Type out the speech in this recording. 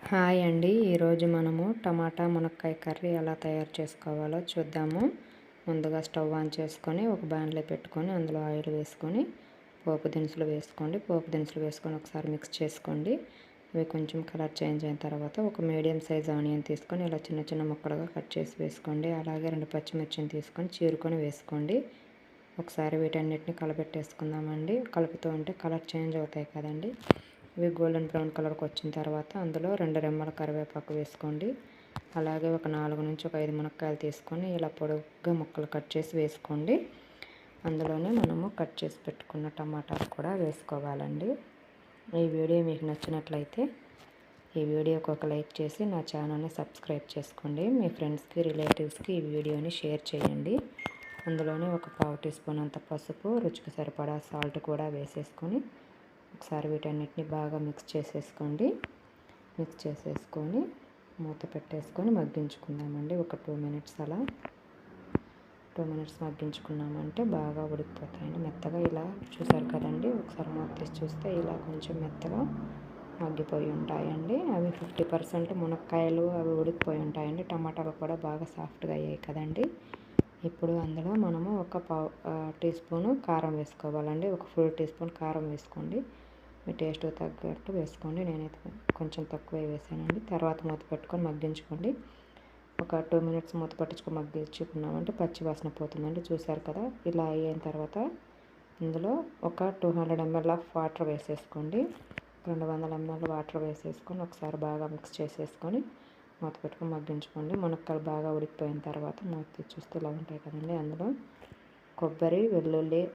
Hi అండి. ఈరోజు మనము టమాటా మునక్కాయ కర్రీ ఎలా తయారు చేసుకోవాలో చూద్దాము. ముందుగా స్టవ్ ఆన్ చేసుకొని ఒక బాండ్లో పెట్టుకొని అందులో ఆయిల్ వేసుకొని పోపు దినుసులు వేసుకొని ఒకసారి మిక్స్ చేసుకోండి. ఇవి కొంచెం కలర్ చేంజ్ అయిన తర్వాత ఒక మీడియం సైజ్ ఆనియన్ తీసుకొని ఇలా చిన్న చిన్న ముక్కలుగా కట్ చేసి వేసుకోండి. అలాగే 2 పచ్చిమిర్చిని తీసుకొని చీరుకొని వేసుకోండి. ఒకసారి వీటన్నిటిని కలపెట్టేసుకుందామండి. కలుపుతూ ఉంటే కలర్ చేంజ్ అవుతాయి కదండి. ఇవి గోల్డెన్ బ్రౌన్ కలర్కి వచ్చిన తర్వాత అందులో 2 రెమ్మల కరివేపాకు వేసుకోండి. అలాగే ఒక 4 నుంచి ఒక 5 మునక్కాయలు తీసుకొని ఇలా పొడుగ్గా ముక్కలు కట్ చేసి వేసుకోండి. అందులోనే మనము కట్ చేసి పెట్టుకున్న టమాటాలు కూడా వేసుకోవాలండి. ఈ వీడియో మీకు నచ్చినట్లయితే ఈ వీడియోకి ఒక లైక్ చేసి నా ఛానల్ని సబ్స్క్రైబ్ చేసుకోండి. మీ ఫ్రెండ్స్కి రిలేటివ్స్కి ఈ వీడియోని షేర్ చేయండి. అందులోనే ఒక 1/2 టీ స్పూన్ అంత పసుపు, రుచికి సరిపడా సాల్ట్ కూడా వేసేసుకొని ఒకసారి వీటన్నిటిని బాగా మిక్స్ చేసేసుకొని మూత పెట్టేసుకొని మగ్గించుకుందామండి. ఒక 2 మినిట్స్ అలా 2 మినిట్స్ మగ్గించుకున్నామంటే బాగా ఉడికిపోతాయండి మెత్తగా. ఇలా చూసారు కదండి, ఒకసారి మూత తీసి చూస్తే ఇలా కొంచెం మెత్తగా మగ్గిపోయి ఉంటాయండి. అవి 50% మునక్కాయలు అవి ఉడికిపోయి ఉంటాయండి. టమాటాలు కూడా బాగా సాఫ్ట్గా అయ్యాయి కదండి. ఇప్పుడు అందులో మనము ఒక 1/2 టీ స్పూను కారం వేసుకోవాలండి. ఒక ఫుల్ టీ స్పూన్ కారం వేసుకోండి. మీ టేస్ట్ తగ్గట్టు వేసుకోండి. నేనైతే కొంచెం తక్కువే వేసానండి. తర్వాత మూత పెట్టుకొని మగ్గించుకోండి. ఒక 2 మినిట్స్ మూత పట్టించుకొని మగ్గించుకున్నామంటే పచ్చి వాసన పోతుందండి. చూసారు కదా, ఇలా అయిన తర్వాత ఇందులో ఒక 200 ml ఆఫ్ వాటర్ వేసేసుకోండి. 200 ml వాటర్ వేసేసుకొని ఒకసారి బాగా మిక్స్ చేసేసుకొని మూత పెట్టుకొని మగ్గించుకోండి. మునక్కాయలు బాగా ఉడికిపోయిన తర్వాత మూత తీసి చూస్తే ఇలా ఉంటాయి కదండి. అందులో కొబ్బరి, వెల్లుల్లి